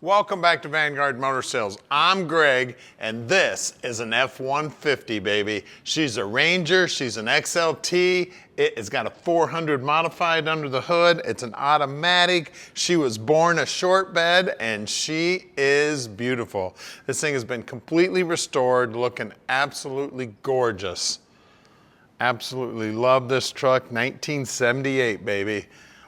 Welcome back to Vanguard Motor Sales. I'm Greg, and this is an F150, baby. She's a Ranger, she's an XLT. It has got a 400 modified under the hood. It's an automatic. She was born a short bed, and she is beautiful. This thing has been completely restored, looking absolutely gorgeous. Absolutely love this truck. 1978, baby.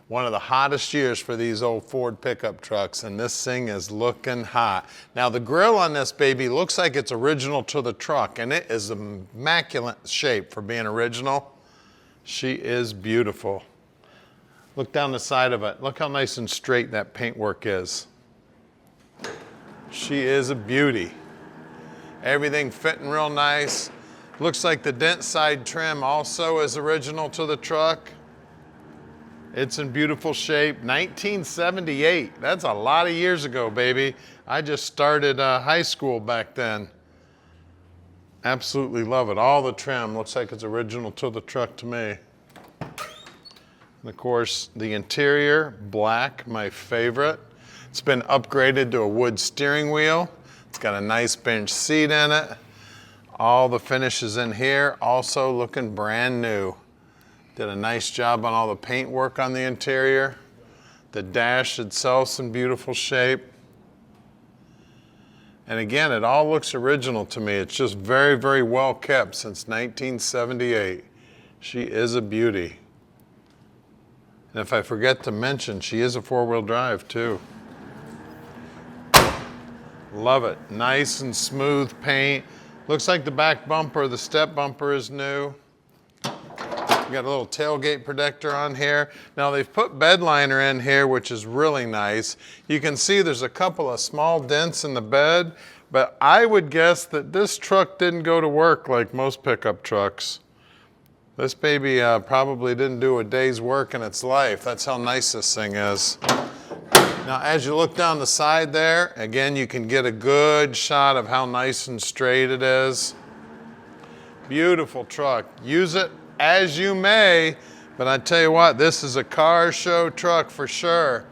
One of the hottest years for these old Ford pickup trucks, and this thing is looking hot. Now the grill on this baby looks like it's original to the truck, and it is immaculate shape for being original. She is beautiful. Look down the side of it. Look how nice and straight that paintwork is. She is a beauty. Everything fitting real nice. Looks like the dent side trim also is original to the truck. It's in beautiful shape. 1978, that's a lot of years ago, baby. I just started high school back then. Absolutely love it. All the trim looks like it's original to the truck to me. And of course, the interior, black, my favorite. It's been upgraded to a wood steering wheel. It's got a nice bench seat in it. All the finishes in here, also looking brand new. Did a nice job on all the paint work on the interior. The dash itself's in beautiful shape. And again, it all looks original to me. It's just very, very well kept since 1978. She is a beauty. And if I forget to mention, she is a four-wheel drive too. Love it. Nice and smooth paint. Looks like the back bumper, the step bumper is new. Got a little tailgate protector on here. Now they've put bed liner in here, which is really nice. You can see there's a couple of small dents in the bed, but I would guess that this truck didn't go to work like most pickup trucks. This baby probably didn't do a day's work in its life. That's how nice this thing is. Now as you look down the side there, again, you can get a good shot of how nice and straight it is. Beautiful truck. Use it as you may, but I tell you what, this is a car show truck for sure.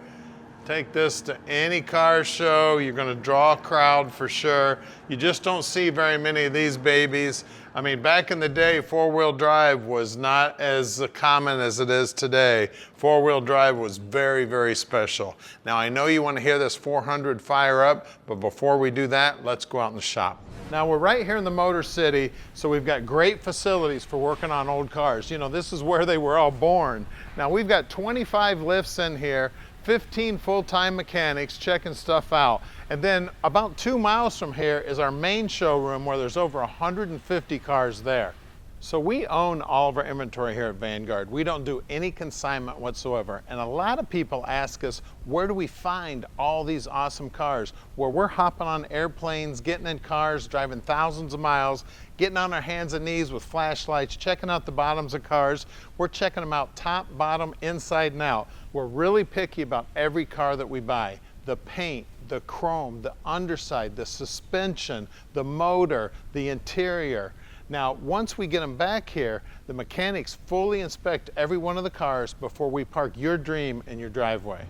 Take this to any car show, you're gonna draw a crowd for sure. You just don't see very many of these babies. I mean, back in the day, four-wheel drive was not as common as it is today. Four-wheel drive was very, very special. Now, I know you wanna hear this 400 fire up, but before we do that, let's go out in the shop. Now we're right here in the Motor City, so we've got great facilities for working on old cars. You know, this is where they were all born. Now we've got 25 lifts in here, 15 full-time mechanics checking stuff out. And then about 2 miles from here is our main showroom where there's over 150 cars there. So we own all of our inventory here at Vanguard. We don't do any consignment whatsoever. And a lot of people ask us, where do we find all these awesome cars? Where we're hopping on airplanes, getting in cars, driving thousands of miles, getting on our hands and knees with flashlights, checking out the bottoms of cars. We're checking them out top, bottom, inside and out. We're really picky about every car that we buy. The paint, the chrome, the underside, the suspension, the motor, the interior. Now, once we get them back here, the mechanics fully inspect every one of the cars before we park your dream in your driveway.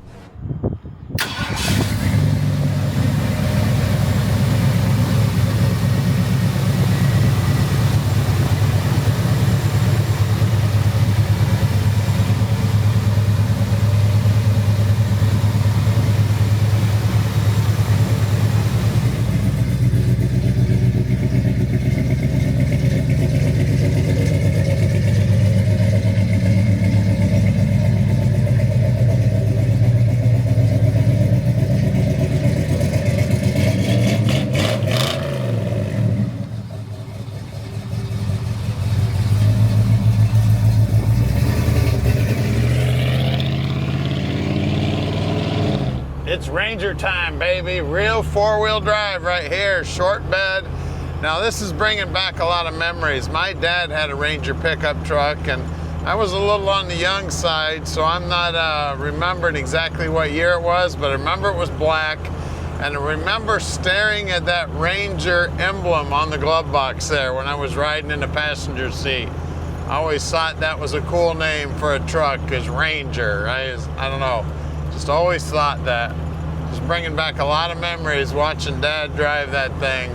It's Ranger time, baby. Real four-wheel drive right here, short bed. Now this is bringing back a lot of memories. My dad had a Ranger pickup truck, and I was a little on the young side, so I'm not remembering exactly what year it was, but I remember it was black, and I remember staring at that Ranger emblem on the glove box there when I was riding in the passenger seat. I always thought that was a cool name for a truck, is Ranger. I don't know, just always thought that. Just bringing back a lot of memories watching Dad drive that thing.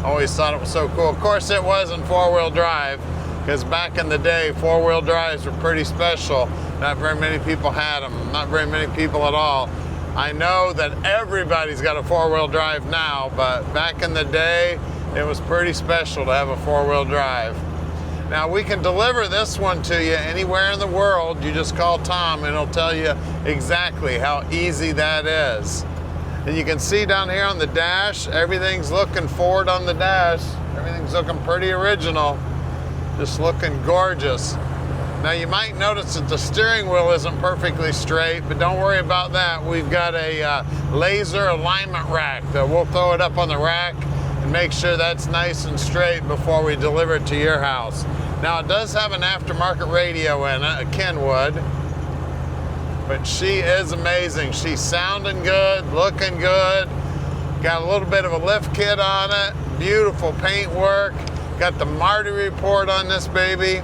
Always thought it was so cool. Of course, it wasn't four-wheel drive, because back in the day, four-wheel drives were pretty special. Not very many people had them, not very many people at all. I know that everybody's got a four-wheel drive now, but back in the day, it was pretty special to have a four-wheel drive. Now, we can deliver this one to you anywhere in the world. You just call Tom and he'll tell you exactly how easy that is. And you can see down here on the dash, everything's looking forward on the dash. Everything's looking pretty original. Just looking gorgeous. Now, you might notice that the steering wheel isn't perfectly straight, but don't worry about that. We've got a laser alignment rack that we'll throw it up on the rack and make sure that's nice and straight before we deliver it to your house. Now, it does have an aftermarket radio in it, a Kenwood, but she is amazing. She's sounding good, looking good. Got a little bit of a lift kit on it, beautiful paint work. Got the Marty report on this baby.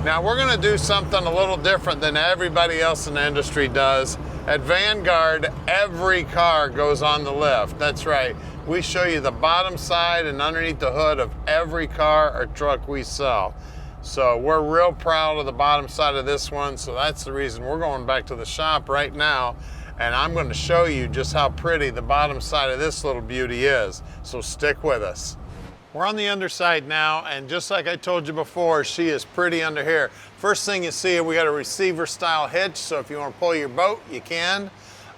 Now, we're gonna do something a little different than everybody else in the industry does. At Vanguard, every car goes on the lift. That's right. We show you the bottom side and underneath the hood of every car or truck we sell. So we're real proud of the bottom side of this one. So that's the reason we're going back to the shop right now. And I'm going to show you just how pretty the bottom side of this little beauty is. So stick with us. We're on the underside now, and just like I told you before, she is pretty under here. First thing you see, we got a receiver style hitch, so if you want to pull your boat, you can.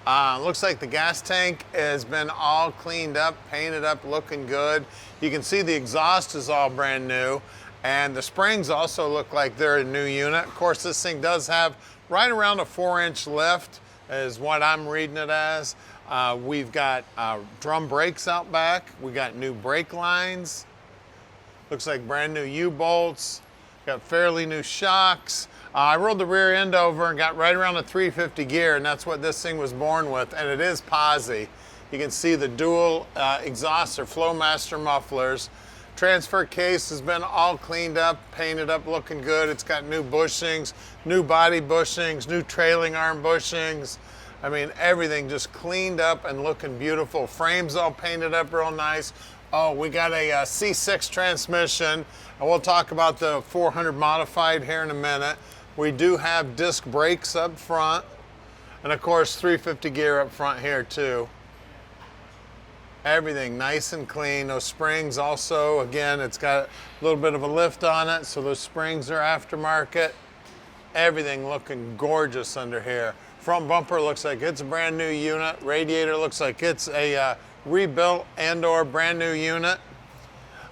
Looks like the gas tank has been all cleaned up, painted up, looking good. You can see the exhaust is all brand new, and the springs also look like they're a new unit. Of course, this thing does have right around a 4-inch lift, is what I'm reading it as. We've got drum brakes out back. We got new brake lines. Looks like brand new U-bolts. Got fairly new shocks. I rolled the rear end over and got right around a 350 gear, and that's what this thing was born with, and it is posi. You can see the dual exhaust or Flowmaster mufflers. Transfer case has been all cleaned up, painted up, looking good. It's got new bushings, new body bushings, new trailing arm bushings. I mean, everything just cleaned up and looking beautiful. Frames all painted up real nice. Oh, we got a C6 transmission, and we'll talk about the 400 modified here in a minute. We do have disc brakes up front, and of course 350 gear up front here too. Everything nice and clean. Those springs also, again, it's got a little bit of a lift on it, so those springs are aftermarket. Everything looking gorgeous under here. Front bumper looks like it's a brand new unit. Radiator looks like it's a rebuilt and or brand new unit.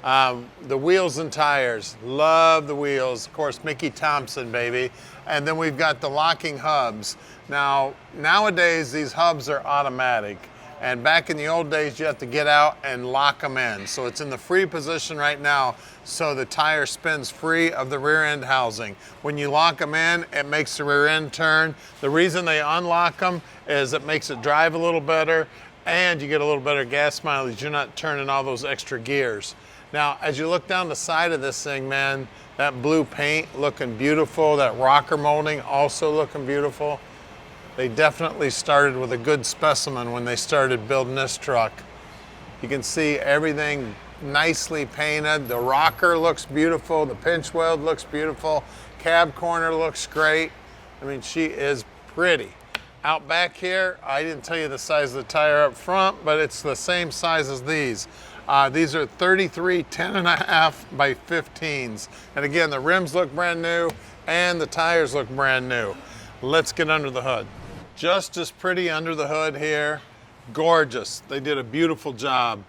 The wheels and tires, love the wheels. Of course, Mickey Thompson, baby. And then we've got the locking hubs. Now, nowadays, these hubs are automatic. And back in the old days, you have to get out and lock them in. So it's in the free position right now, so the tire spins free of the rear end housing. When you lock them in, it makes the rear end turn. The reason they unlock them is it makes it drive a little better, and you get a little better gas mileage. You're not turning all those extra gears. Now, as you look down the side of this thing, man, that blue paint looking beautiful, that rocker molding also looking beautiful. They definitely started with a good specimen when they started building this truck. You can see everything nicely painted. The rocker looks beautiful. The pinch weld looks beautiful. Cab corner looks great. I mean, she is pretty. Out back here, I didn't tell you the size of the tire up front, but it's the same size as these. These are 33 10.5 by 15s. And again, the rims look brand new and the tires look brand new. Let's get under the hood. Just as pretty under the hood here. Gorgeous. They did a beautiful job.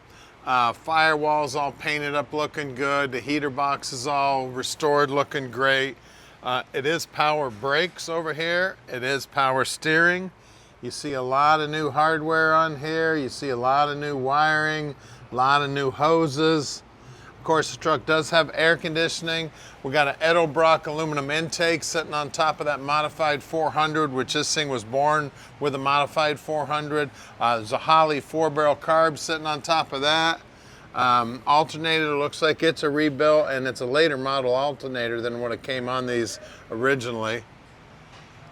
Firewalls all painted up looking good. The heater box is all restored looking great. It is power brakes over here. It is power steering. You see a lot of new hardware on here. You see a lot of new wiring, a lot of new hoses. Of course, the truck does have air conditioning. We got an Edelbrock aluminum intake sitting on top of that modified 400, which this thing was born with a modified 400. There's a Holley 4-barrel carb sitting on top of that. Alternator looks like it's a rebuilt, and it's a later model alternator than what it came on these originally.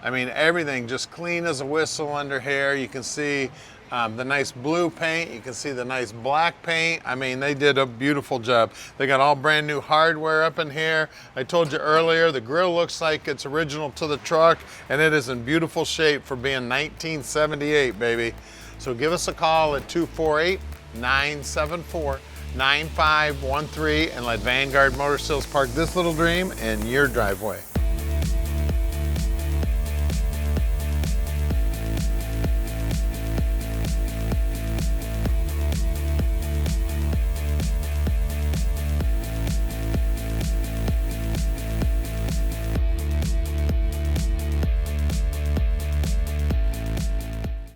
I mean, everything just clean as a whistle under here. You can see The nice blue paint, you can see the nice black paint. I mean, they did a beautiful job. They got all brand new hardware up in here. I told you earlier, the grill looks like it's original to the truck, and it is in beautiful shape for being 1978, baby. So give us a call at 248-974-9513 and let Vanguard Motor Sales park this little dream in your driveway.